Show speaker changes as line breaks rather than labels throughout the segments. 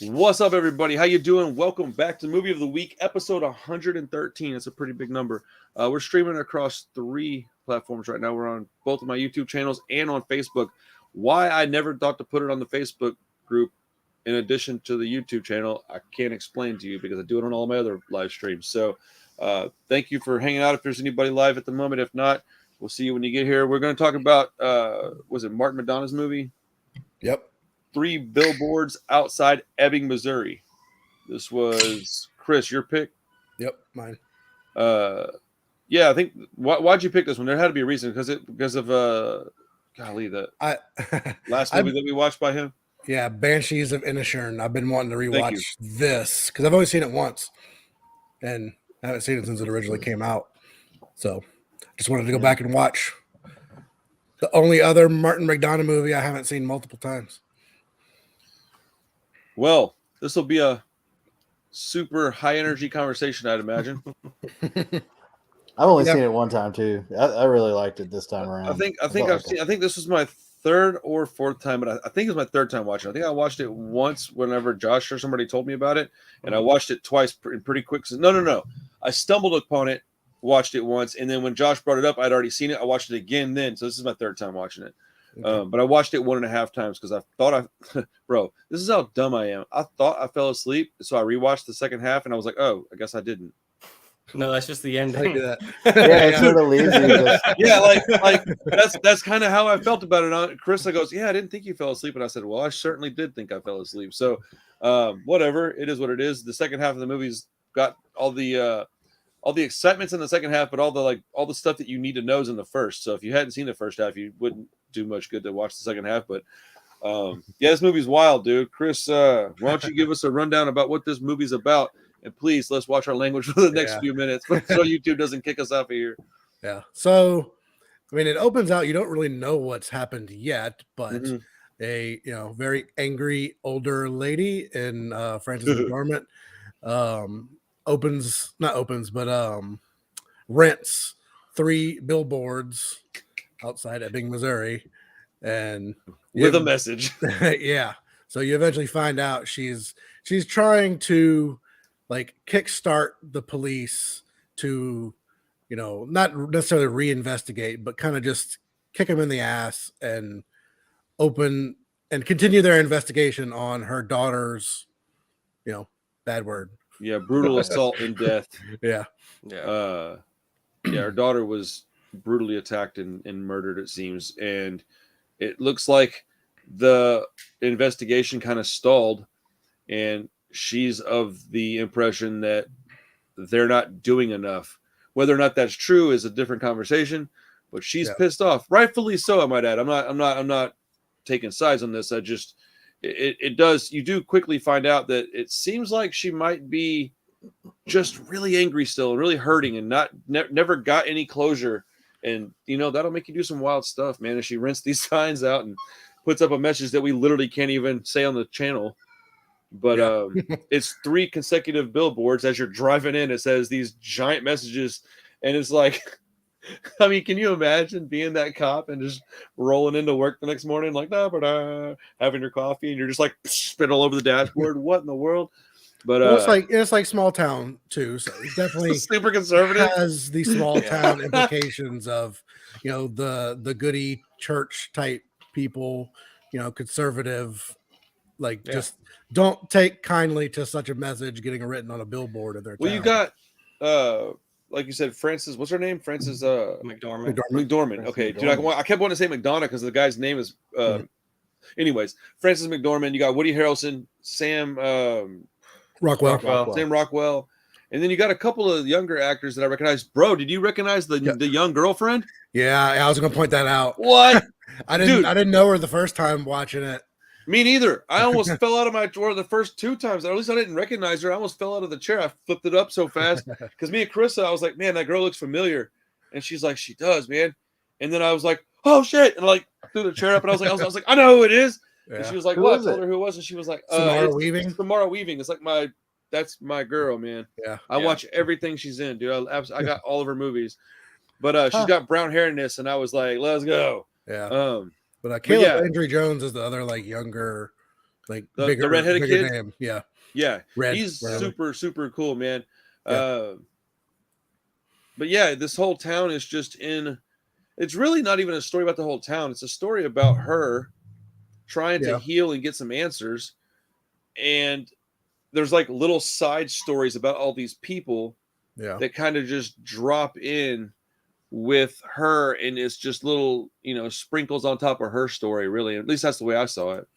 What's up, everybody? How you doing? Welcome back to Movie of the Week, episode 113. It's a pretty big number. We're streaming across 3 platforms right now. We're on both of my YouTube channels and on Facebook. Why I never thought to put it on the Facebook group in addition to the YouTube channel, I can't explain to you because I do it on all my other live streams. So thank you for hanging out. If there's anybody live at the moment, if not, we'll see you when you get here. We're going to talk about, was it Martin McDonough's movie?
Yep.
3 billboards outside Ebbing, Missouri. This was Chris, your pick.
Yep, mine.
Yeah, I think. Why'd you pick this one? There had to be a reason because of golly, the last movie that we watched by him.
Yeah, Banshees of Inisherin. I've been wanting to rewatch this because I've only seen it once, and I haven't seen it since it originally came out. So, just wanted to go back and watch the only other Martin McDonagh movie I haven't seen multiple times.
Well, this will be a super high energy conversation, I'd imagine.
I've only seen it one time too. I really liked it this time around.
I think this was my 3rd or 4th time, but I think it was my 3rd time watching. I think I watched it once whenever Josh or somebody told me about it, and I watched it twice in pretty quick. No. I stumbled upon it, watched it once, and then when Josh brought it up, I'd already seen it. I watched it again then, so this is my 3rd time watching it. Okay. But I watched it 1.5 times because I thought bro, this is how dumb I am. I thought I fell asleep, so I rewatched the second half, and I was like, oh, I guess I didn't.
No, that's just the ending.
Yeah, it sort of leaves you. Just...
Yeah, like that's kind of how I felt about it. Chris goes, yeah, I didn't think you fell asleep, and I said, well, I certainly did think I fell asleep. So, whatever, it is what it is. The second half of the movie's got all the excitement's in the second half, but all the stuff that you need to know is in the first. So if you hadn't seen the first half, you wouldn't do much good to watch the second half. But yeah, this movie's wild, dude. Chris, why don't you give us a rundown about what this movie's about? And please, let's watch our language for the next few minutes so YouTube doesn't kick us off of here.
Yeah. So, I mean, it opens out. You don't really know what's happened yet, but a very angry older lady in Frances McDormand rents 3 billboards outside Ebbing, Missouri, and
with a message.
Yeah. So you eventually find out she's trying to kickstart the police to, not necessarily reinvestigate, but kind of just kick them in the ass and open and continue their investigation on her daughter's, bad word.
Yeah, brutal assault and death.
Yeah.
Her daughter was brutally attacked and murdered, it seems. And it looks like the investigation kind of stalled, and she's of the impression that they're not doing enough. Whether or not that's true is a different conversation, but she's pissed off, rightfully so, I might add. I'm not taking sides on this. You do quickly find out that it seems like she might be just really angry still, really hurting, and never got any closure. And that'll make you do some wild stuff, man. As she rents these signs out and puts up a message that we literally can't even say on the channel. But it's 3 consecutive billboards. As you're driving in, it says these giant messages, and it's like, I mean, can you imagine being that cop and just rolling into work the next morning, like having your coffee, and you're just like spit all over the dashboard? What in the world? But
it's like small town too, so it's definitely
super conservative.
Has the small town implications of the goody church type people, conservative, just don't take kindly to such a message getting written on a billboard in their town.
Well, you got like you said, Frances, what's her name? Frances McDormand. Okay, dude, I kept wanting to say McDonough because the guy's name is anyways, Frances McDormand. You got Woody Harrelson, Sam Rockwell, and then you got a couple of younger actors that I recognize. Bro, did you recognize the young girlfriend?
Yeah, I was gonna point that out.
What?
I didn't know her the first time watching it.
Me neither. I almost fell out of my chair the first 2 times. Or at least I didn't recognize her. I almost fell out of the chair. I flipped it up so fast because me and Carissa, I was like, man, that girl looks familiar, and she's like, she does, man. And then I was like, oh shit, and I threw the chair up, and I was like, I know who it is. Yeah. And she was like, what? I told her who it was, and she was like,
Samara Weaving.
Samara Weaving. It's like that's my girl, man.
Yeah.
I watch everything she's in, dude. I got all of her movies. But she's got brown hair in this, and I was like, let's go.
Yeah. But Caleb Landry Jones is the other younger like
the redheaded
bigger
kid.
name. Yeah,
Yeah,
Red.
he's
whatever.
super cool, man.
Yeah.
But yeah, this whole town is just in. It's really not even a story about the whole town. It's a story about her trying to
Yeah.
heal and get some answers. And there's like little side stories about all these people
Yeah.
that kind of just drop in with her, and it's just little, sprinkles on top of her story, really. At least that's the way I saw it.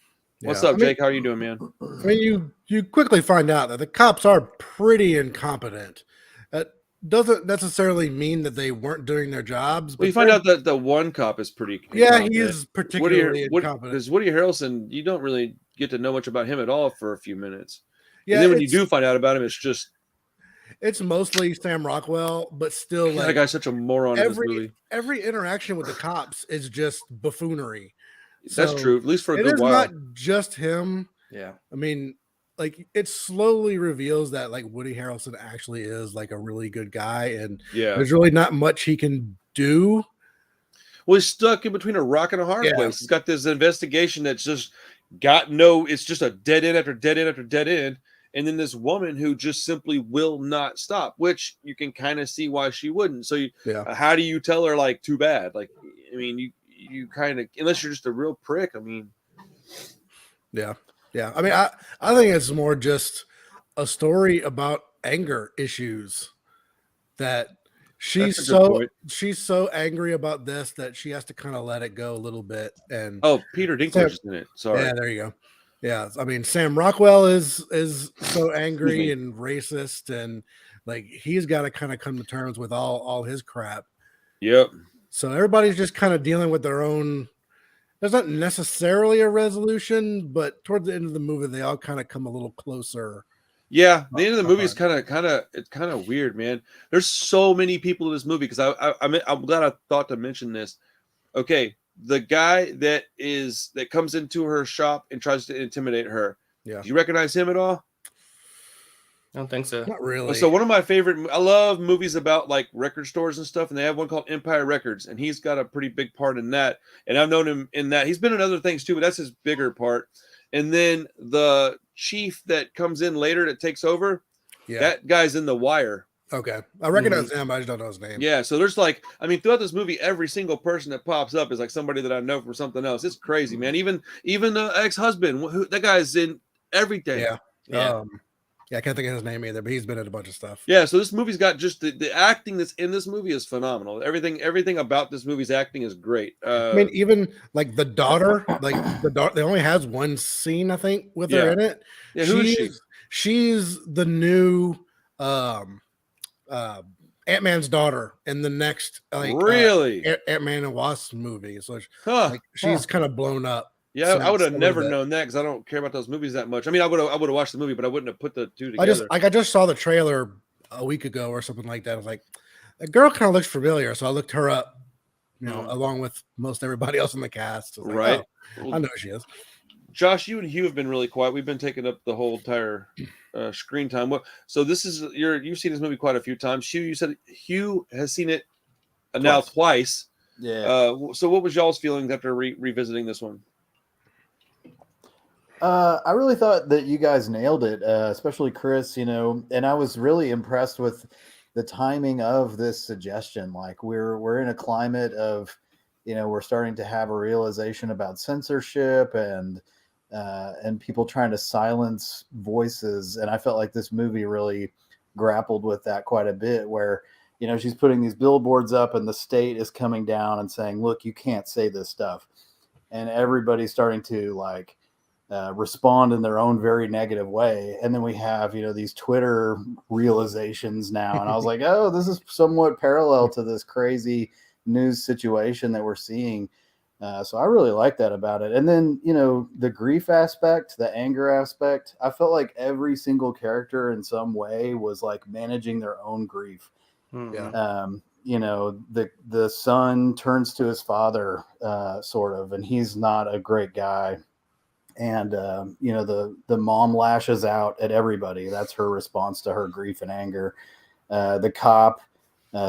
What's
Yeah.
up, Jake? How are you doing, man?
I mean, you quickly find out that the cops are pretty incompetent. That doesn't necessarily mean that they weren't doing their jobs.
Well,
But
you find out that the one cop is pretty
yeah, he
incompetent.
is particularly incompetent.
Because Woody Harrelson, you don't really get to know much about him at all for a few minutes.
Yeah,
and then when you do find out about him,
it's mostly Sam Rockwell, but still,
that guy's such a moron in this movie.
Every interaction with the cops is just buffoonery.
That's true, at least for a good while.
It is not just him.
Yeah.
I mean, like, it slowly reveals that like Woody Harrelson actually is like a really good guy, and there's really not much he can do.
Well, he's stuck in between a rock and a hard place. He's got this investigation that's just it's just a dead end after dead end after dead end. And then this woman who just simply will not stop, which you can kind of see why she wouldn't. So how do you tell her, like, too bad? Like, I mean, you kind of, unless you're just a real prick. I mean,
yeah. I mean, I think it's more just a story about anger issues, that she's so angry about this that she has to kind of let it go a little bit. And
Peter Dinklage is in it. Sorry.
Yeah, there you go. Yeah, I mean, Sam Rockwell is so angry and racist, and like he's got to kind of come to terms with all his crap.
Yep.
So everybody's just kind of dealing with their own. There's not necessarily a resolution, but towards the end of the movie, they all kind of come a little closer.
Yeah, the end of the movie is kind of weird, man. There's so many people in this movie, because I'm glad I thought to mention this. Okay, the guy that comes into her shop and tries to intimidate her.
Yeah,
do you recognize him at all?
I don't think so.
Not really.
So one of my favorite, I love movies about like record stores and stuff, and they have one called Empire Records, and he's got a pretty big part in that. And I've known him in that. He's been in other things too, but that's his bigger part. And then the chief that comes in later that takes over, that guy's in The Wire.
Okay, I recognize him. I just don't know his name.
Yeah, so there's like, I mean, throughout this movie, every single person that pops up is like somebody that I know from something else. It's crazy, man. Even the ex-husband, that guy's in everything.
Yeah. I can't think of his name either, but he's been in a bunch of stuff.
Yeah, so this movie's got just the acting that's in this movie is phenomenal. Everything about this movie's acting is great.
I mean, even like the daughter, they only has one scene, I think, with her in it.
Yeah, who is she?
She's the new Ant-Man's daughter in the next Ant-Man and Wasp movie. So she's kind of blown up.
Yeah, I would have never known that, because I don't care about those movies that much. I mean, I would have watched the movie, but I wouldn't have put the two together.
I just saw the trailer a week ago or something like that. I was like, that girl kind of looks familiar, so I looked her up, along with most everybody else in the cast. Like,
right?
I know who she is.
Josh, you and Hugh have been really quiet. We've been taking up the whole entire screen time. So this is you've seen this movie quite a few times. Hugh, you said Hugh has seen it now twice.
Yeah.
So what was y'all's feelings after revisiting this one?
I really thought that you guys nailed it, especially Chris, and I was really impressed with the timing of this suggestion. Like we're in a climate of, we're starting to have a realization about censorship and people trying to silence voices. And I felt like this movie really grappled with that quite a bit, where, she's putting these billboards up and the state is coming down and saying, look, you can't say this stuff. And everybody's starting to respond in their own very negative way. And then we have, these Twitter realizations now. And I was like, oh, this is somewhat parallel to this crazy news situation that we're seeing. So I really like that about it. And then, the grief aspect, the anger aspect, I felt like every single character in some way was like managing their own grief.
Yeah.
The son turns to his father, sort of, and he's not a great guy. And, the mom lashes out at everybody. That's her response to her grief and anger. The cop,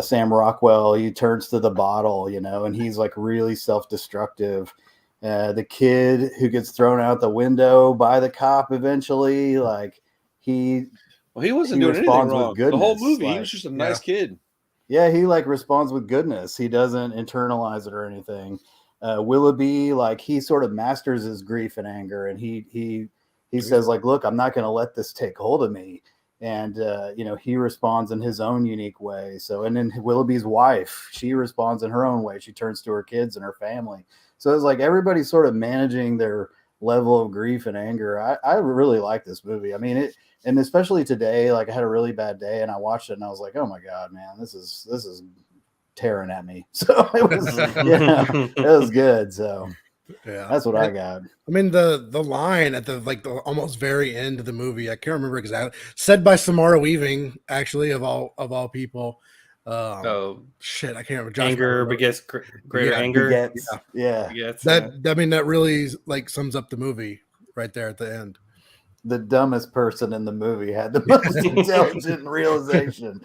Sam Rockwell, he turns to the bottle, and he's like really self-destructive. The kid who gets thrown out the window by the cop eventually, like he
wasn't
he
doing anything
responds with
wrong. The whole
goodness,
movie, he
like-
was just a nice kid.
Yeah, he like responds with goodness. He doesn't internalize it or anything. Willoughby, like he sort of masters his grief and anger, and he says like, "Look, I'm not going to let this take hold of me." And you know, he responds in his own unique way. So, and then Willoughby's wife, she responds in her own way. She turns to her kids and her family. So it's like everybody's sort of managing their level of grief and anger. I really like this movie. I mean it. And especially today, like I had a really bad day and I watched it and I was like, oh my God, man, this is tearing at me. So it was, yeah, it was good. So
Yeah,
that's what I got.
I mean, the line at the almost very end of the movie, I can't remember exactly, said by Samara Weaving, actually, of all people.
Oh,
shit, I can't remember. Josh
anger
remember.
begets greater
Yeah,
anger.
Begets, yeah.
Begets,
That I mean, that really like sums up the movie right there at the end.
The dumbest person in the movie had the most intelligent realization.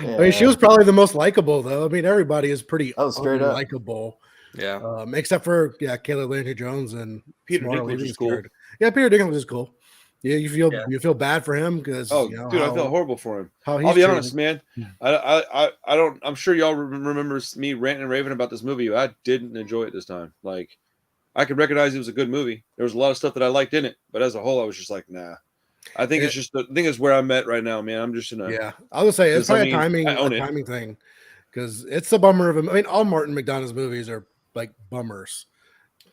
Yeah.
I mean, she was probably the most likable, though. I mean, everybody is pretty
straight up.
likable.
Yeah.
Except for Kayla Landry Jones and
Peter
Samara
Dinklage
Weaving's
was cool.
character. Yeah, Peter Dinklage is cool. Yeah, you feel bad for him because
Oh,
you know,
dude, I felt horrible for him.
How he's
I'll be
treated.
honest, man. I don't. I'm sure y'all remember me ranting and raving about this movie. I didn't enjoy it this time. Like, I could recognize it was a good movie. There was a lot of stuff that I liked in it, but as a whole, I was just like, nah. I think it's just the thing is where I'm at right now, man. I'm just in a
I would say it's probably
I mean,
a timing thing because it's a bummer of him. I mean, all Martin McDonagh's movies are like bummers.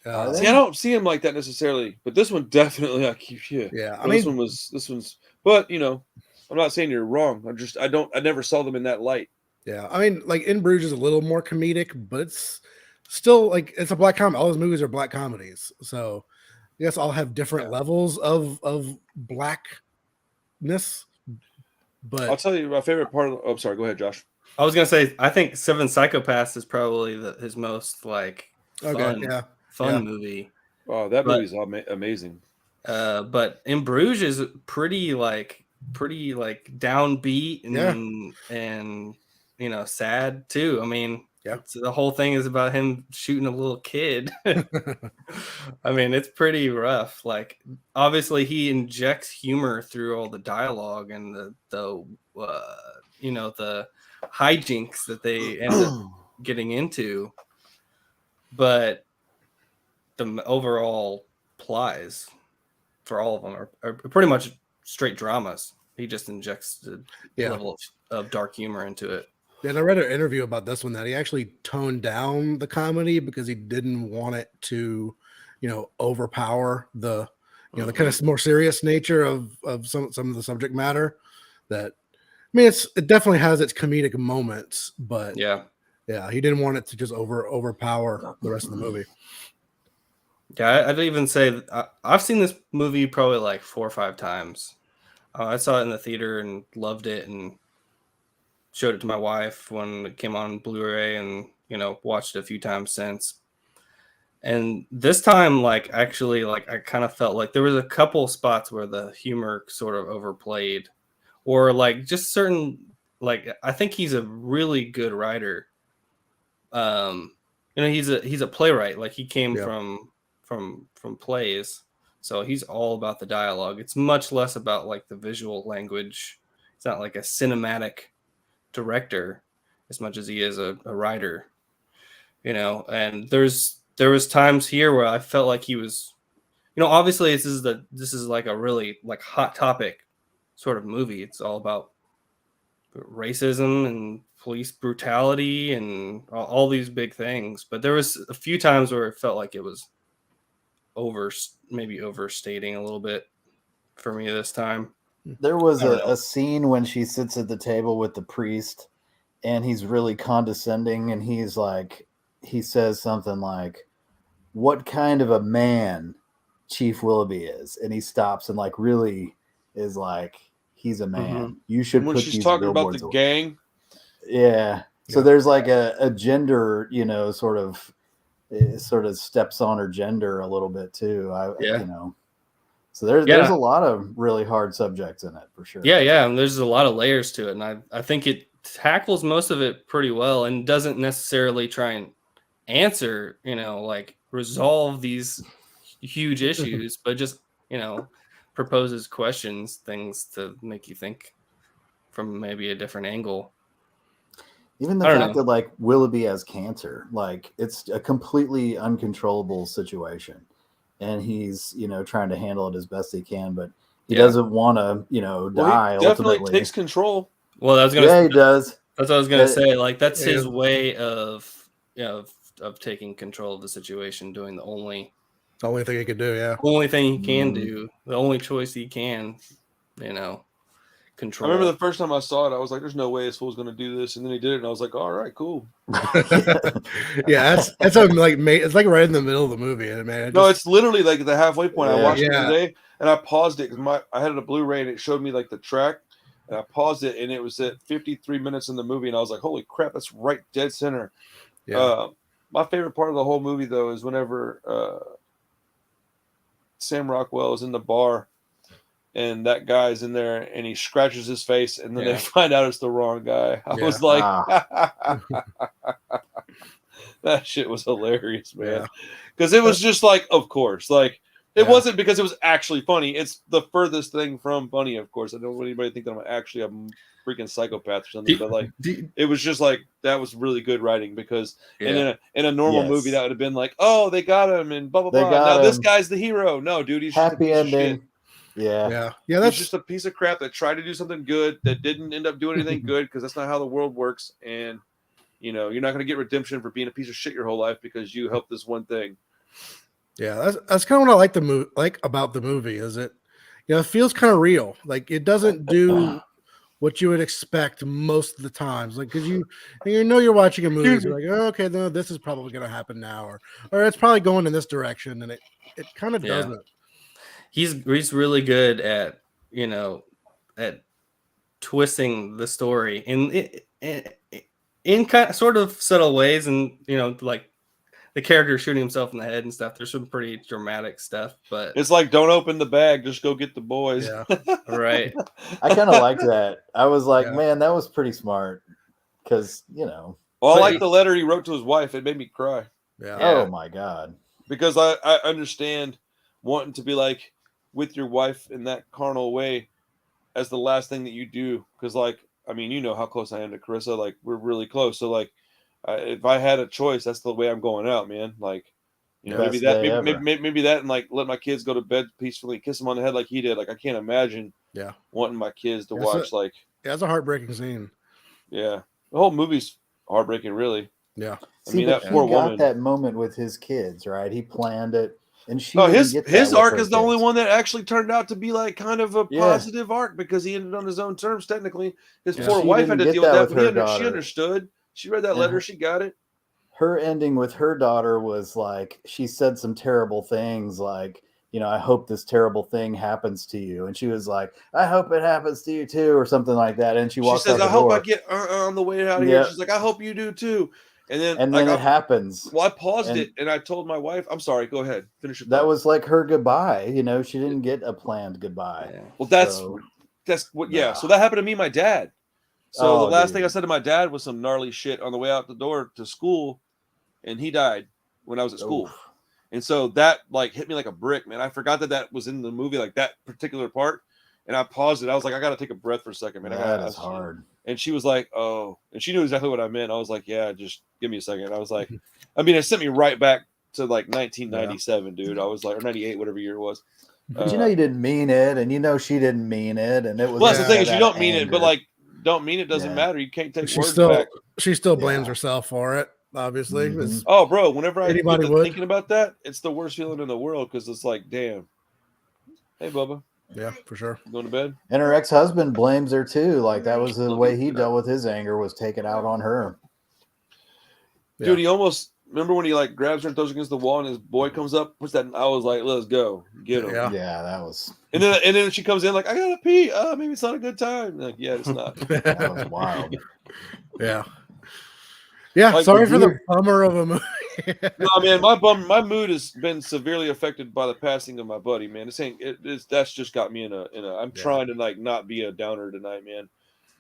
Are
see, I don't see him like that necessarily, but this one definitely.
Yeah, I
Well,
mean,
this one's. But you know, I'm not saying you're wrong. I never saw them in that light.
yeah, I mean, like In Bruges is a little more comedic, but it's still like it's a black comedy. All his movies are black comedies, so I guess all have different levels of blackness. But
I'll tell you my favorite part. I'm sorry. Go ahead, Josh.
I was gonna say I think Seven Psychopaths is probably his most like fun movie.
Oh, that movie's amazing.
But In Bruges is pretty downbeat and you know, sad too. I mean, the whole thing is about him shooting a little kid. I mean, it's pretty rough. Like, obviously, he injects humor through all the dialogue and the you know, the hijinks that they end up getting into, but the overall plies for all of them are pretty much straight dramas. He just injects the level of dark humor into it.
And I read an interview about this one that he actually toned down the comedy because he didn't want it to, you know, overpower the, you know, the kind of more serious nature of some of the subject matter. That, I mean, it definitely has its comedic moments, but yeah, he didn't want it to just overpower the rest of the movie.
Yeah, I'd even say I've seen this movie probably like 4 or 5 times. I saw it in the theater and loved it, and showed it to my wife when it came on Blu-ray, and you know, watched it a few times since. And this time, like, actually, like, I kind of felt like there was a couple spots where the humor sort of overplayed, or like just certain, like, I think he's a really good writer. You know, he's a playwright. Like, he came from plays, so he's all about the dialogue. It's much less about like the visual language. It's not like a cinematic director as much as he is a writer, you know. And there was times here where I felt like he was, you know, obviously this is like a really like hot topic sort of movie. It's all about racism and police brutality and all these big things, but there was a few times where it felt like it was maybe overstating a little bit for me this time.
There was a scene when she sits at the table with the priest and he's really condescending, and he's like, he says something like, "What kind of a man Chief Willoughby is?" And he stops and like really is like, he's a man. You should
when
put
she's
these
talking about
billboards
the
away.
gang.
Yeah. So there's like a gender, you know, sort of steps on her gender a little bit too. You know, so there's a lot of really hard subjects in it for sure.
Yeah. And there's a lot of layers to it. And I think it tackles most of it pretty well and doesn't necessarily try and answer, you know, like resolve these huge issues, but just, proposes questions, things to make you think from maybe a different angle.
Even the
I don't
fact
know.
that like Willoughby has cancer, like it's a completely uncontrollable situation, and he's trying to handle it as best he can, but he
Yeah.
doesn't want to
Well,
die
he definitely
ultimately.
takes control.
Well, I was gonna.
Yeah, he does.
That's what I was gonna
Uh,
say. Like that's his
Yeah.
way of taking control of the situation, doing the only
Only thing he could do, yeah.
thing he can
Mm.
do, the only choice he can,
I
control.
remember the first time I saw it, I was like, "There's no way this fool's going to do this," and then he did it, and I was like, "All right, cool."
Yeah, that's like it's like right in the middle of the movie, and man.
No, it's literally like the halfway point. I
Yeah.
watched it today, and I paused it because I had it a Blu-ray, and it showed me like the track, and I paused it, and it was at 53 minutes in the movie, and I was like, "Holy crap, that's right dead center."
yeah.
My favorite part of the whole movie, though, is whenever Sam Rockwell is in the bar, and that guy's in there, and he scratches his face, and then they find out it's the wrong guy. I was like, that shit was hilarious, man. Because it was just like, of course, like it wasn't because it was actually funny. It's the furthest thing from funny, of course. I don't want anybody to think that I'm actually a freaking psychopath or something, but like it was just like that was really good writing because in a normal movie that would have been like, oh, they got him and blah blah blah. Now this guy's the hero. No, dude, he's just a piece of shit.
Yeah.
He's just a piece of crap that tried to do something good that didn't end up doing anything good because that's not how the world works. And you're not going to get redemption for being a piece of shit your whole life because you helped this one thing.
Yeah, that's kind of what I like about the movie is it feels kind of real. Like it doesn't do what you would expect most of the times. Like because you're watching a movie, you're like, oh, okay, no, this is probably going to happen now, or it's probably going in this direction, and it kind of doesn't.
He's really good at at twisting the story in kind of sort of subtle ways, and like the character shooting himself in the head and stuff. There's some pretty dramatic stuff, but
it's like, don't open the bag, just go get the boys.
Yeah.
Right.
I kind of liked that. I was like, man, that was pretty smart because
Well, I like the letter he wrote to his wife. It made me cry.
Yeah.
Oh my god.
Because I understand wanting to be like with your wife in that carnal way as the last thing that you do. Because like, I mean, you know how close I am to Carissa. Like we're really close. So like, if I had a choice, that's the way I'm going out, man. Like, maybe that, and like let my kids go to bed peacefully, kiss them on the head like he did. Like I can't imagine, wanting my kids to watch like.
Yeah, it's a heartbreaking scene.
Yeah, the whole movie's heartbreaking, really.
Yeah,
I mean that poor woman.
Got that moment with his kids, right? He planned it, and she.
No, his arc is the only one that actually turned out to be like kind of a positive arc because he ended on his own terms. Technically, his poor wife had to deal with that, but she understood. She read that letter. She got it.
Her ending with her daughter was like, she said some terrible things like, I hope this terrible thing happens to you. And she was like, I hope it happens to you too, or something like that. And she walks out the door.
I hope I get on the way out of here. She's like, I hope you do too. And then
it happens.
Well, I paused it and I told my wife, I'm sorry, go ahead. Finish it.
That was like her goodbye. She didn't get a planned goodbye.
Yeah. Well, that's what, So that happened to me and my dad. So the last thing I said to my dad was some gnarly shit on the way out the door to school, and he died when I was at school. And so that like hit me like a brick, man. I forgot that was in the movie, like that particular part. And I paused it. I was like, I got to take a breath for a second, man.
That's hard.
And she was like, oh, and she knew exactly what I meant. I was like, yeah, just give me a second. I was like, I mean, it sent me right back to like 1997, dude. I was like, or 98, whatever year it was.
But you didn't mean it, and she didn't mean it, and it was.
Well, that's the thing is you don't mean it, but like don't mean it doesn't matter. You can't take words back.
She still blames herself for it. Obviously,
oh, bro. Whenever I get thinking about that, it's the worst feeling in the world because it's like, damn. Hey, Bubba.
Yeah, for sure.
Going to bed.
And her ex-husband blames her too. Like that was the way he dealt with his anger, was take it out on her.
Dude, he almost remember when he like grabs her and throws her against the wall, and his boy comes up, puts that. I was like, let's go, get him.
Yeah, that was.
And then she comes in like, I gotta pee. Maybe it's not a good time. Like, yeah, it's not.
That was wild.
Yeah. Yeah, like, sorry for the bummer of a movie.
No, man, my mood has been severely affected by the passing of my buddy, man. That's just got me in a I'm trying to like not be a downer tonight, man.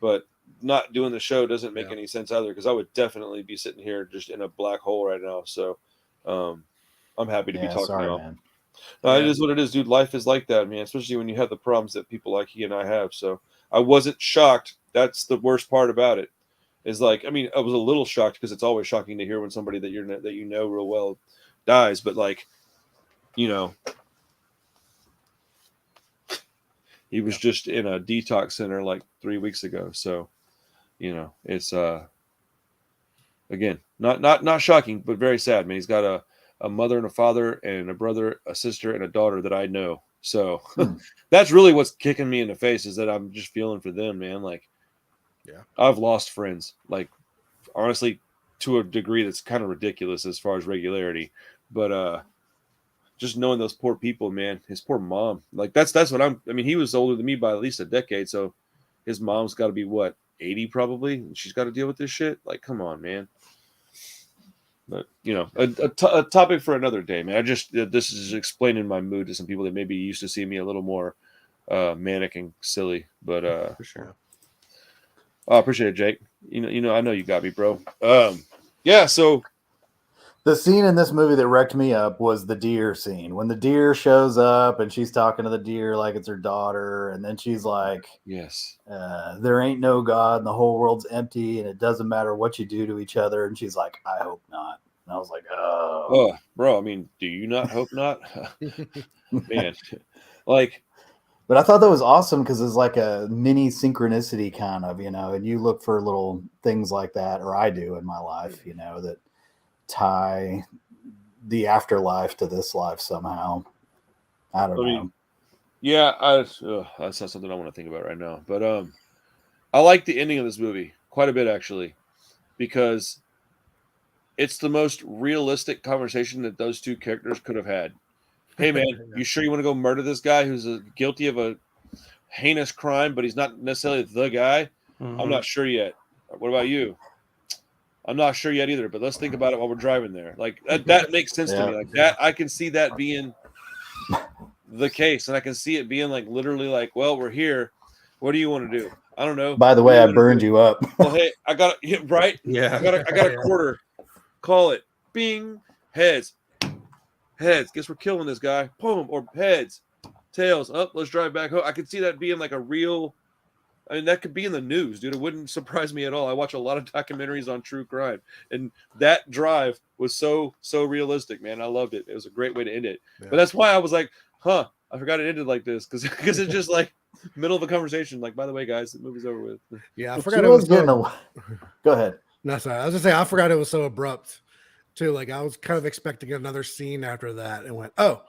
But not doing the show doesn't make any sense either, because I would definitely be sitting here just in a black hole right now. So I'm I'm happy to be talking
sorry,
now.
man.
It is what it is, dude. Life is like that, man. Especially when you have the problems that people like he and I have. So I wasn't shocked. That's the worst part about it. Is like, I mean, I was a little shocked because it's always shocking to hear when somebody that you know real well dies. But like, you know, he was just in a detox center like 3 weeks ago. So, you know, it's again not shocking, but very sad, man. He's got a mother and a father and a brother, a sister, and a daughter that I know. So that's really what's kicking me in the face is that I'm just feeling for them, man. Like,
Yeah.
I've lost friends, like, honestly, to a degree that's kind of ridiculous as far as regularity. But just knowing those poor people, man, his poor mom, like that's what I mean, he was older than me by at least a decade. So his mom's got to be what, 80 probably. And she's got to deal with this shit. Like, come on, man. But, you know, a topic for another day, man. This is explaining my mood to some people that maybe used to see me a little more manic and silly. But
For sure.
I appreciate it, Jake. You know, I know you got me, bro. Yeah. So
The scene in this movie that wrecked me up was the deer scene. When the deer shows up and she's talking to the deer like it's her daughter, and then she's like,
yes,
there ain't no God and the whole world's empty and it doesn't matter what you do to each other. And she's like, I hope not. And I was like, oh,
bro. I mean, do you not hope not, man? Like,
but I thought that was awesome because it's like a mini synchronicity kind of, you know, and you look for little things like that, or I do in my life, you know, that tie the afterlife to this life somehow. I don't know.
Yeah, that's not something I want to think about right now. But I like the ending of this movie quite a bit, actually, because it's the most realistic conversation that those two characters could have had. Hey, man, you sure you want to go murder this guy who's guilty of a heinous crime, but he's not necessarily the guy?
Mm-hmm.
I'm not sure yet. What about you? I'm not sure yet either, but let's think about it while we're driving there. Like, that makes sense to me. Like, that, I can see that being the case, and I can see it being like literally like, well, we're here. What do you want to do? I don't know.
By the way, I burned you up.
Well, hey, I got it right.
Yeah.
I got a quarter. Call it. Bing. Heads. Guess we're killing this guy. Boom. Or heads. Tails. Up. Let's drive back home. I could see that being like a real. I mean, that could be in the news, dude. It wouldn't surprise me at all. I watch a lot of documentaries on true crime, and that drive was so realistic, man. I loved it. It was a great way to end it. Yeah. But that's why I was like, I forgot it ended like this because it's just like middle of a conversation. Like, by the way, guys, the movie's over with.
Yeah, I forgot it was
getting Go ahead.
No, sorry. I was just saying I forgot it was so abrupt too. Like I was kind of expecting another scene after that, and went, oh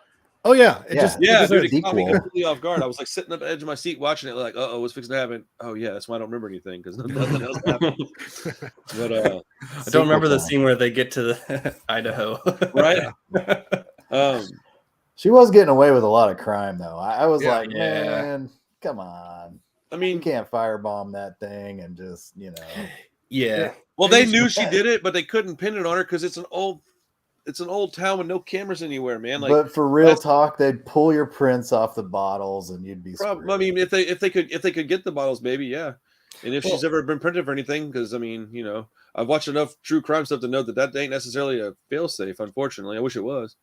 yeah,
dude, it caught me completely off guard. I was like sitting up at the edge of my seat watching it, like, what's fixing to happen? Oh yeah, that's why I don't remember anything because nothing else happened. But
I don't remember the scene where they get to the Idaho,
right?
She was getting away with a lot of crime, though. I was like, man, come on. I mean, you can't firebomb that thing and just, you know.
Yeah.
Well, they knew she did it, but they couldn't pin it on her because it's an old town with no cameras anywhere, man. Like,
but for real talk, they'd pull your prints off the bottles and you'd be screwed.
I mean, if they could get the bottles, maybe, yeah. And if she's ever been printed for anything, because I mean, you know, I've watched enough true crime stuff to know that ain't necessarily a failsafe. Unfortunately, I wish it was.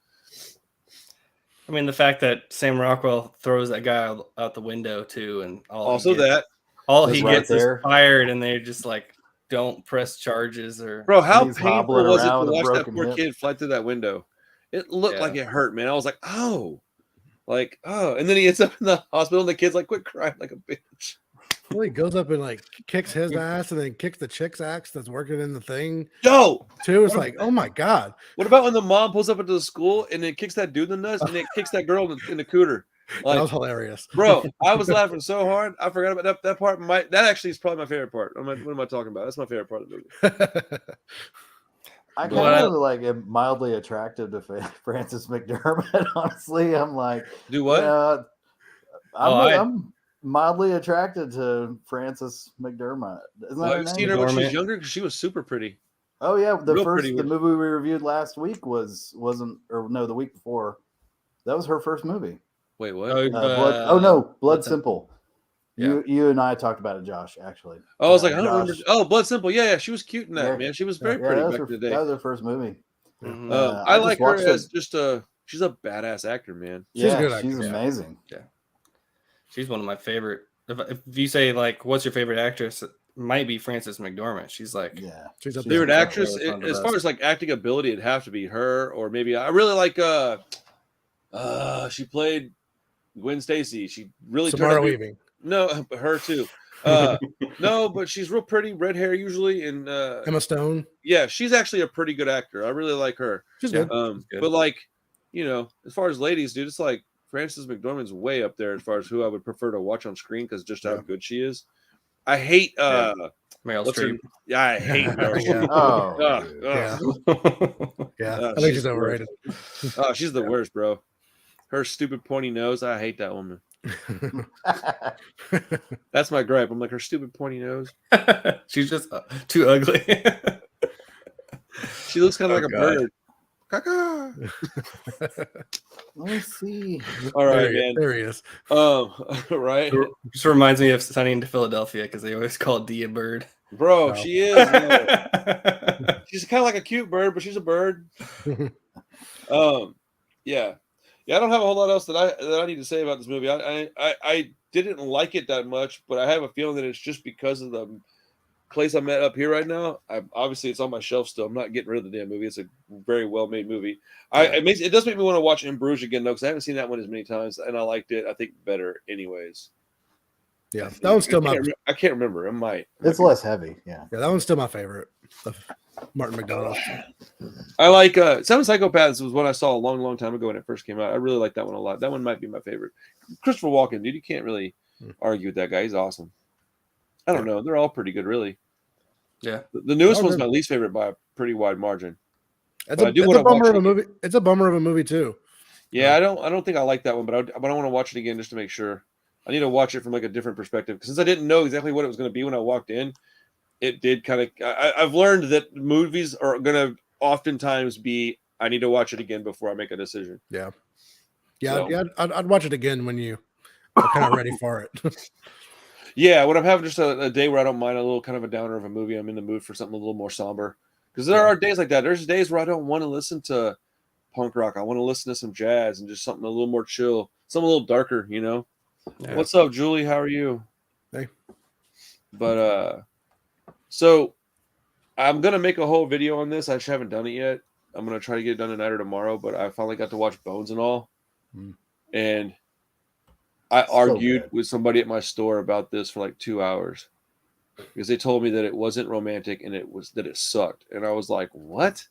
I mean, the fact that Sam Rockwell throws that guy out the window too, and all he gets is fired, and they're just like, don't press charges or.
Bro, how painful was it to watch that poor kid fly through that window? It looked like it hurt, man. I was like, and then he ends up in the hospital, and the kid's like, quit crying like a bitch.
Well, he goes up and like kicks his ass and then kicks the chick's ass that's working in the thing.
Yo,
too. It's like, oh my god.
What about when the mom pulls up into the school and then kicks that dude in the nuts and then kicks that girl in the cooter? Like,
that was hilarious,
bro. I was laughing so hard. I forgot about that part. That actually is probably my favorite part. What am I talking about? That's my favorite part of the movie.
I kind of like am mildly attracted to Frances McDermott. Honestly, I'm like,
do what?
I'm mildly attracted to Frances McDermott. Isn't that her name?
I've seen her when she was younger because she was super pretty.
Oh yeah, the movie we reviewed last week the week before. That was her first movie.
Wait, what?
Blood Simple. Yeah. You and I talked about it, Josh. Actually.
I was like, I don't remember. Oh, Blood Simple. Yeah, she was cute in that, man. She was very pretty back in the day.
That was her first movie.
Mhm.
I
just
like her
watched
as just she's a badass actor, man.
She's a
yeah,
good
she's
actress.
amazing.
She's one of my favorite. If you say like, what's your favorite actress? It might be Frances McDormand. She's like,
Yeah,
She's up
Favorite
there.
actress,
Really one of the
as far
best.
as like acting ability, it'd have to be her, or maybe I really like she played Gwen Stacy. She really turned
Samara
out to be-
Weaving.
No, but her too. No, but she's real pretty, red hair usually, and
Emma Stone.
yeah, she's actually a pretty good actor. I really like her.
She's
Yeah.
good.
She's good.
But like, you know, as far as ladies, dude, it's like Frances McDormand's way up there as far as who I would prefer to watch on screen because just how
Yeah.
good she is. I hate
Meryl
what's her-
Streep.
yeah, I hate Meryl
Yeah.
Streep.
Oh,
Ugh,
dude.
ugh.
Yeah,
Oh,
I think
she's
she's
the
overrated.
Oh, she's the worst, bro. Her stupid pointy nose. I hate that woman. That's my gripe. I'm like her stupid pointy nose.
She's just too ugly.
She looks kind of
Oh,
like a
God.
bird. Caca.
Let me see.
All right,
there,
man.
there he is.
Right,
Just reminds me of Sunny in Philadelphia because they always call Dee a bird.
bro.
Wow.
She is. Yeah. She's kind of like a cute bird, but she's a bird. Yeah. I don't have a whole lot else that I need to say about this movie. I didn't like it that much, but I have a feeling that it's just because of the place I'm at up here right now. Obviously it's on my shelf still. I'm not getting rid of the damn movie. It's a very well made movie. It does make me want to watch In Bruges again though, because I haven't seen that one as many times, and I liked it. I think better, anyways.
Yeah, that one's still
I can't remember. It might.
It's less heavy. Yeah.
Yeah, that one's still my favorite. Of Martin McDonald.
I like Seven Psychopaths was one I saw a long time ago when it first came out. I really like that one a lot. That one might be my favorite. Christopher Walken, dude, you can't really argue with that guy. He's awesome. I don't know. They're all pretty good, really.
Yeah.
The newest
All
one's
good.
my least favorite by a pretty wide margin.
It's
I
a,
do
it's
wanna
a bummer
watch
of a
it.
movie. It's a bummer of a movie too.
Yeah, I don't think I like that one, but I want to watch it again just to make sure. I need to watch it from like a different perspective because since I didn't know exactly what it was going to be when I walked in, it did kind of. I've learned that movies are going to oftentimes be. I need to watch it again before I make a decision.
Yeah,
So-
yeah. I'd watch it again when you are kind of ready for it.
Yeah, when I'm having just a day where I don't mind a little kind of a downer of a movie, I'm in the mood for something a little more somber. Because there are days like that. There's days where I don't want to listen to punk rock. I want to listen to some jazz and just something a little more chill, something a little darker, you know.
Yeah.
What's up, Julie? How are you?
Hey.
But so I'm gonna make a whole video on this. I just haven't done it yet. I'm gonna try to get it done tonight or tomorrow. But I finally got to watch Bones and All, and I argued
good.
with somebody at my store about this for like 2 hours because they told me that it wasn't romantic and that it sucked, and I was like, "What,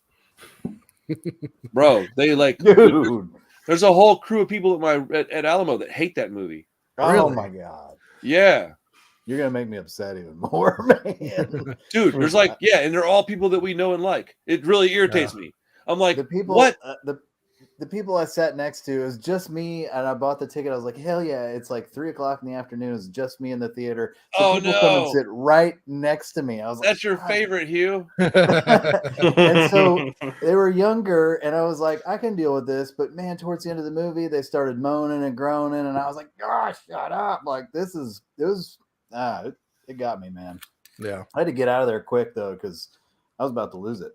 bro?" They like,
Dude.
there's a whole crew of people at Alamo that hate that movie.
Oh
Really?
my God.
Yeah.
You're gonna make me upset even more, man.
Dude, there's like, yeah, and they're all people that we know and like. It really irritates me. I'm like,
The people
what?
The people I sat next to, it was just me, and I bought the ticket. I was like, hell yeah, it's like 3:00 in the afternoon. It's just me in the theater. So
Oh,
people come and
no.
sit right next to me. I was like,
That's your
"God."
favorite, Hugh?
And so they were younger, and I was like, I can deal with this. But man, towards the end of the movie, they started moaning and groaning, and I was like, gosh, shut up. Like, it got me, man.
Yeah,
I had to get out of there quick, though, because I was about to lose it.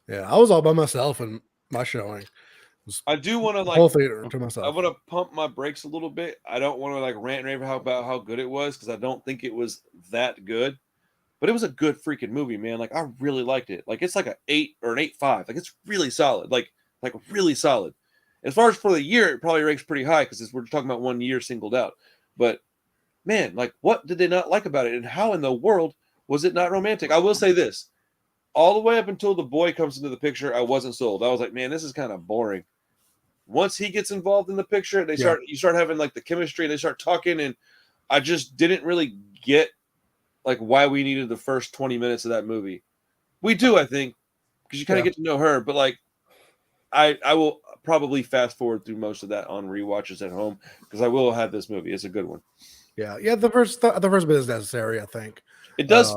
yeah. I was all by myself in my showing.
I do want to
The whole
like,
theater to
I
myself.
want to pump my brakes a little bit. I don't want to like rant and rave about how good it was because I don't think it was that good. But it was a good freaking movie, man. Like I really liked it. Like it's like an 8 or an 8.5. Like it's really solid. Like really solid. As far as for the year, it probably ranks pretty high because we're talking about 1 year singled out. But man, like what did they not like about it, and how in the world was it not romantic? I will say this: all the way up until the boy comes into the picture, I wasn't sold. I was like, man, this is kind of boring. Once he gets involved in the picture, you start having like the chemistry, and they start talking, and I just didn't really get like why we needed the first 20 minutes of that movie. We do, I think, because you kind of get to know her, but like I will probably fast forward through most of that on rewatches at home because I will have this movie. It's a good one.
Yeah. The first bit is necessary, I think.
It does.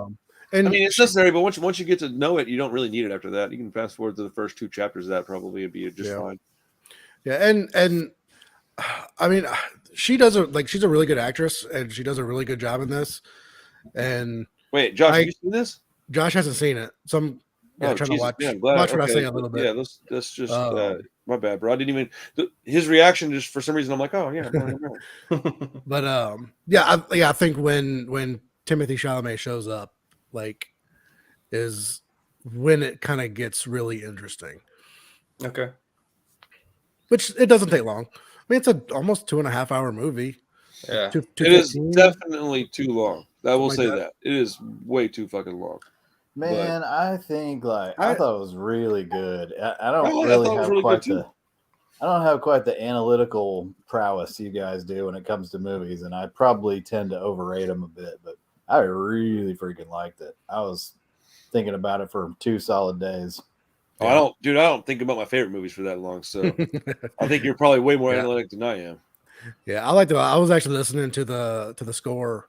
And
I mean, it's necessary, but once you get to know it, you don't really need it after that. You can fast forward to the first 2 chapters of that probably would be just fine.
Yeah, and I mean, she's a really good actress, and she does a really good job in this. And
Wait, Josh, have you seen this?
Josh hasn't seen it, so Yeah, trying to
Jesus,
watch
yeah, I'm glad.
watch what I
Okay,
say a little bit.
yeah, that's just
Um,
my bad, bro. I didn't even his reaction just for some reason. I'm like, oh yeah,
but I think when Timothy Chalamet shows up, like, is when it kind of gets really interesting.
Okay.
Which it doesn't take long. I mean, it's a almost 2.5 hour movie.
Yeah.
it is
2:15,
definitely too long. I will
something
say
like
that it is way too fucking long.
Man, I think I
I-
thought it was really good. I
I
don't really
thought it was
have
really good
quite
too.
I don't have quite the analytical prowess you guys do when it comes to movies, and I probably tend to overrate them a bit. But I really freaking liked it. I was thinking about it for 2 solid days.
Oh, I don't think about my favorite movies for that long. So I think you're probably way more
Yeah.
analytic than I am.
Yeah, I was actually listening to the score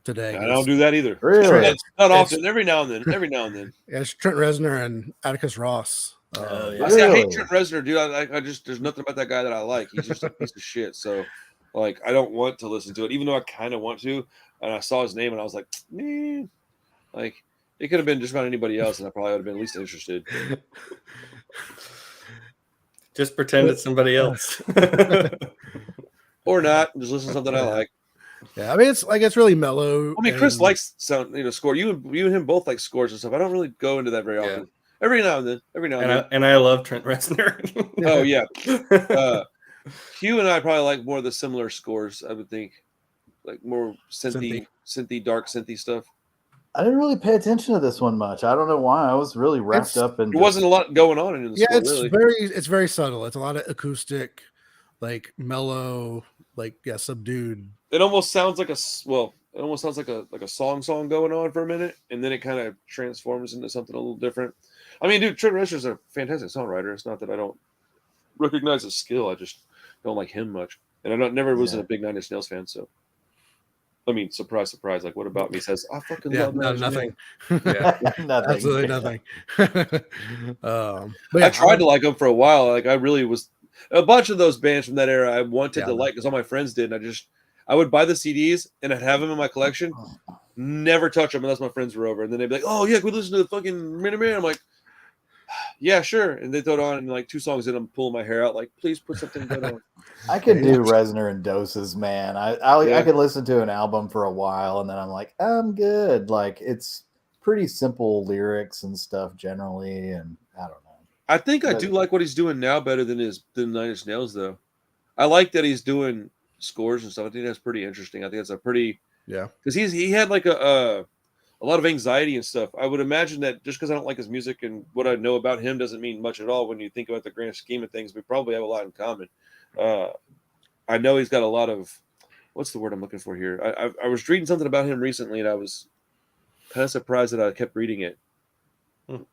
today.
I don't do that either.
Really?
Not often. Every now and then. Every now and then.
Yeah, it's Trent Reznor and Atticus Ross.
Oh, yeah.
I hate
Really?
Trent Reznor, dude. I just there's nothing about that guy that I like. He's just a piece of shit. So, like, I don't want to listen to it, even though I kind of want to. And I saw his name, and I was like, like it could have been just about anybody else, and I probably would have been at least interested.
Just pretend it's somebody else.
Or not. Just listen to something I like.
Yeah, I mean it's really mellow.
I mean, Chris
and-
likes score. You and him both like scores and stuff. I don't really go into that very
Yeah.
often. Every now and then.
and I love Trent Reznor.
Oh yeah. Hugh and I probably like more of the similar scores. I would think, like more synthy, dark synthy stuff.
I didn't really pay attention to this one much. I don't know why. I was really wrapped up in.
There wasn't a lot going on in the
Yeah,
score, really.
it's very subtle. It's a lot of acoustic, like mellow, like subdued.
It almost sounds like a song going on for a minute, and then it kind of transforms into something a little different. I mean, dude, Trent Reznor's a fantastic songwriter. It's not that I don't recognize his skill. I just don't like him much, and I never was a big Nine Inch Nails fan. So, I mean, surprise, surprise. Like, what about me says I fucking love Nine Inch
nothing.
Yeah.
nothing.
Absolutely nothing. But
I tried to like them for a while. Like, I really was a bunch of those bands from that era. I wanted to like because all my friends did, and I would buy the CDs and I'd have them in my collection. Never touch them unless my friends were over, and then they'd be like, "Oh yeah, can we listen to the fucking Minuteman?" I'm like, "Yeah, sure." And they throw it on, and like 2 songs in, I'm pulling my hair out, like, "Please put something good on."
I could do Reznor in doses, man. I could listen to an album for a while, and then I'm like, I'm good. Like, it's pretty simple lyrics and stuff generally, and I don't know.
I think I do like what he's doing now better than Nine Inch Nails, though. I like that he's doing scores and stuff. I think that's pretty interesting. I think that's a pretty because he had like a lot of anxiety and stuff. I would imagine that just because I don't like his music and what I know about him doesn't mean much at all when you think about the grand scheme of things. We probably have a lot in common. I know he's got a lot of what's the word I'm looking for here? I was reading something about him recently, and I was kind of surprised that I kept reading it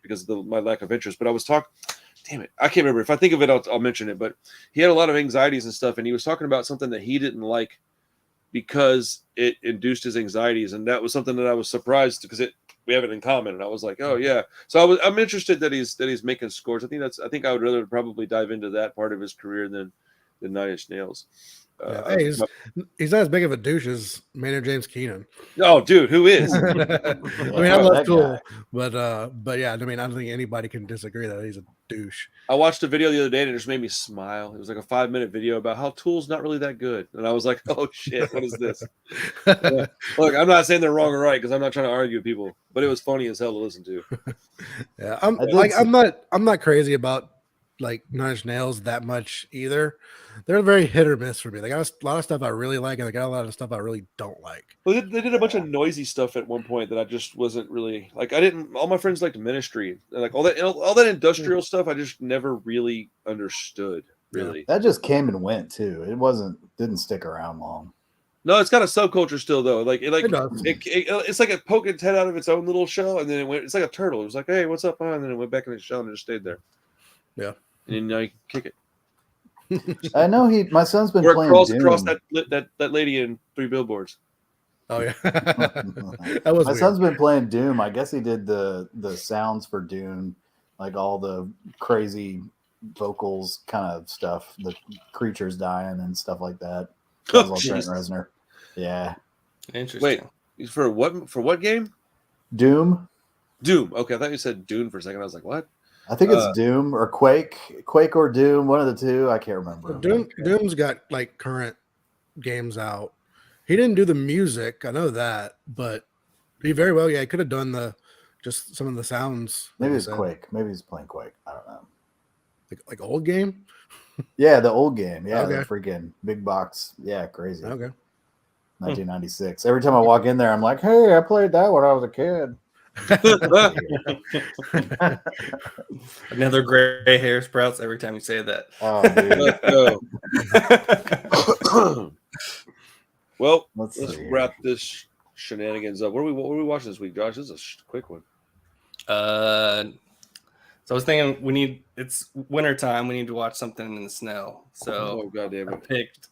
because of my lack of interest. But I was talking. Damn it, I can't remember. If I think of it, I'll mention it. But he had a lot of anxieties and stuff, and he was talking about something that he didn't like because it induced his anxieties, and that was something that I was surprised because we have it in common. And I was like, oh yeah. So I'm interested that he's making scores. I think I would rather probably dive into that part of his career than Nine Inch Nails.
Hey, he's not as big of a douche as Maynard James Keenan.
Oh, dude, who is?
I mean, I love Tool, but yeah, I mean, I don't think anybody can disagree that he's a douche.
I watched a video the other day and it just made me smile. It was like a 5-minute video about how Tool's not really that good, and I was like, oh shit, what is this? Look, I'm not saying they're wrong or right because I'm not trying to argue with people, but it was funny as hell to listen to.
Yeah, I'm not crazy about like Nine Inch Nails that much either. They're very hit or miss for me. They got a lot of stuff I really like, and they got a lot of stuff I really don't like.
Well, they did a bunch of noisy stuff at one point that I just wasn't really like. All my friends liked Ministry, and like all that industrial stuff. I just never really understood. Really,
that just came and went too. It didn't stick around long.
No, it's got a subculture still though.
It's
like it poked its head out of its own little shell, and then it went. It's like a turtle. It was like, hey, what's up? And then it went back in its shell and it just stayed there.
Yeah,
and now you can kick it.
I know my son's been playing
crawls
Doom.
Across that lady in 3 billboards.
Oh yeah,
my son's been playing Doom. I guess he did the sounds for Doom, like all the crazy vocals kind of stuff, the creatures dying and stuff like that. That was all Trent Reznor. Yeah.
Interesting.
Wait, for what game?
Doom.
Doom. Okay, I thought you said Dune for a second. I was like, what?
I think it's Doom or Quake or Doom, one of the two. I can't remember.
Doom's got like current games out. He didn't do the music, I know that, but he very well, he could have done just some of the sounds.
Maybe it's Quake. Maybe he's playing Quake. I don't know.
Like old game?
Yeah, the old game. Yeah,
Okay.
the freaking big box. Yeah, crazy.
Okay.
1996. Every time I walk in there, I'm like, hey, I played that when I was a kid.
Another gray hair sprouts every time you say that.
Oh, dude.
Let's go. Well,
Let's see
wrap this shenanigans up. What are we watching this week, Josh? This is a quick one.
So I was thinking it's winter time. We need to watch something in the snow. So
goddamn
I
it.
picked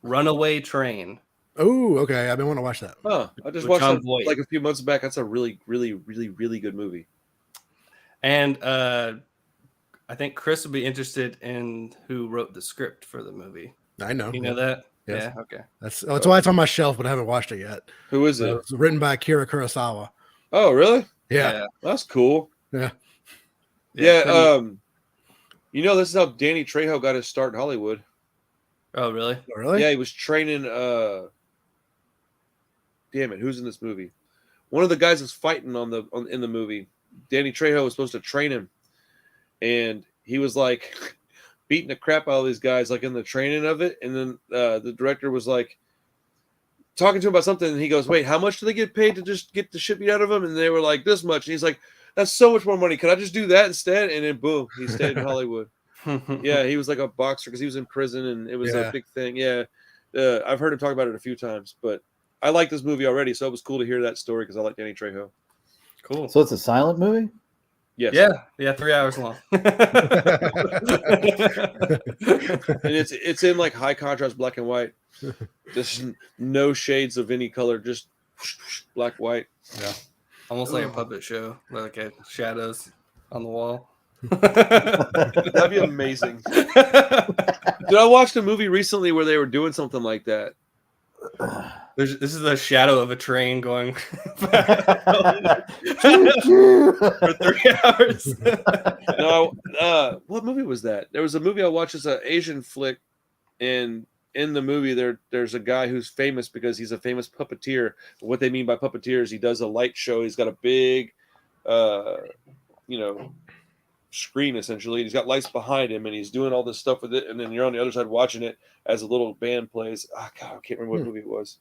Runaway Train.
Oh, okay. I've been wanting to watch that.
Huh. I just
With
watched
John
that
Voight.
like a few months back. That's a really, really, really, really good movie.
And I think Chris would be interested in who wrote the script for the movie.
I know.
You know that?
Yes.
Yeah. Okay.
That's why it's on my shelf, but I haven't watched it yet.
Who is it?
It's written by Akira Kurosawa.
Oh, really?
Yeah.
That's cool.
Yeah.
Yeah. You know, this is how Danny Trejo got his start in Hollywood.
Oh, really?
Oh, really?
Yeah, he was training. Damn it, who's in this movie? One of the guys that's fighting in the movie. Danny Trejo was supposed to train him, and he was like beating the crap out of these guys, like in the training of it. And then the director was like talking to him about something, and he goes, "Wait, how much do they get paid to just get the shit beat out of them?" And they were like, "This much." And he's like, "That's so much more money. Can I just do that instead?" And then boom, he stayed in Hollywood. Yeah, he was like a boxer because he was in prison, and it was a big thing. Yeah, I've heard him talk about it a few times, but I like this movie already, so it was cool to hear that story because I like Danny Trejo.
Cool.
So it's a silent movie?
Yes.
Yeah, 3 hours long.
And it's in like high contrast black and white. Just no shades of any color, just black, white.
Yeah.
Almost like a puppet show, like shadows on the wall.
That'd be amazing. Dude, I watched a movie recently where they were doing something like that.
This is the shadow of a train going for 3 hours.
No, what movie was that? There was a movie I watched. It's an Asian flick, and in the movie there's a guy who's famous because he's a famous puppeteer. What they mean by puppeteer is he does a light show. He's got a big, screen essentially. He's got lights behind him, and he's doing all this stuff with it. And then you're on the other side watching it as a little band plays. Oh, God, I can't remember what movie it was.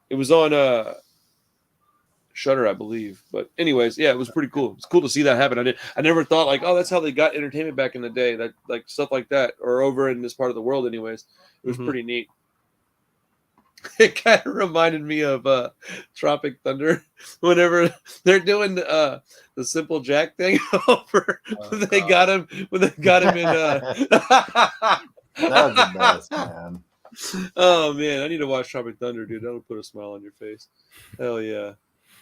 It was on Shudder, I believe. But anyways, yeah, it was pretty cool. It's cool to see that happen. I never thought like, oh, that's how they got entertainment back in the day. That like stuff like that, or over in this part of the world, anyways. It was pretty neat. It kind of reminded me of Tropic Thunder whenever they're doing the Simple Jack thing over when they got him in
That was the best, man.
Oh man, I need to watch Tropic Thunder, dude. That'll put a smile on your face. Hell yeah.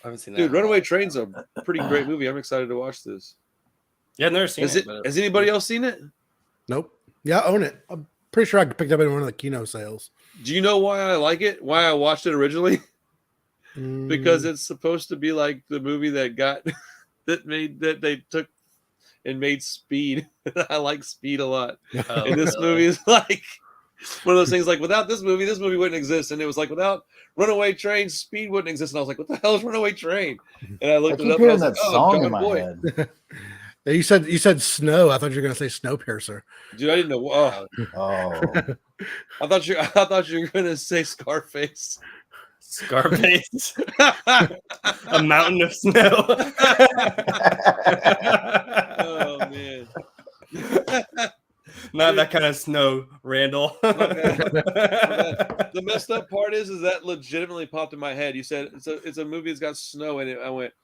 I haven't seen that.
Dude, Runaway Train's a pretty great movie. I'm excited to watch this.
Yeah, I've never seen it.
Has anybody else seen it?
Nope. Yeah, I own it. I'm pretty sure I picked up it in one of the Kino sales.
Do you know why I like it? Why I watched it originally? Because it's supposed to be like the movie that they took and made Speed. I like Speed a lot.
Oh,
And this
really?
movie is like one of those things like without this movie wouldn't exist. And it was like without Runaway Train, Speed wouldn't exist. And I was like, what the hell is Runaway Train? And I
I
looked
keep
it up and I
hearing
was like,
that
oh,
song
God,
in my
boy.
head.
You said snow. I thought you were gonna say Snowpiercer.
Dude, I didn't know. Oh,
Oh,
I thought you were gonna say Scarface.
Scarface. A mountain of snow.
Oh man.
Not that kind of snow, Randall.
The messed up part is that legitimately popped in my head. You said it's a movie that's got snow in it. I went,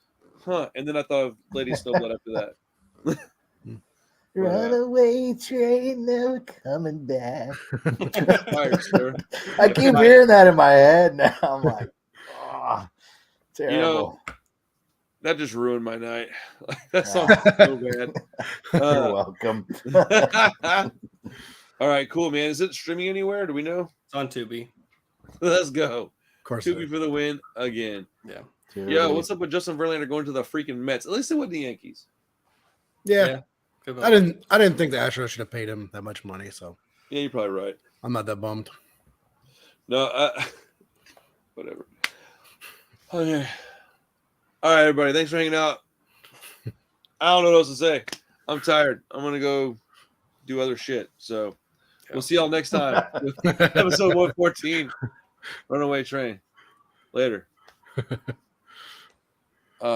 huh? And then I thought of Lady Snowblood after that.
runaway train never coming back.
Fired, sir.
I keep hearing that in my head now. I'm like, oh, terrible.
You know, that just ruined my night. That song's so bad.
You're welcome.
All right, cool, man. Is it streaming anywhere? Do we know?
It's on Tubi.
Let's go.
course.
Tupi for the win again.
Yeah.
Yeah, what's up with Justin Verlander going to the freaking Mets? At least it wasn't the Yankees.
Yeah.
Good
I didn't think the Astros should have paid him that much money, so
Yeah, you're probably right.
I'm not that bummed.
No, whatever. Okay. All right, everybody. Thanks for hanging out. I don't know what else to say. I'm tired. I'm gonna go do other shit. So we'll see y'all next time with episode 114. Runaway Train. Later.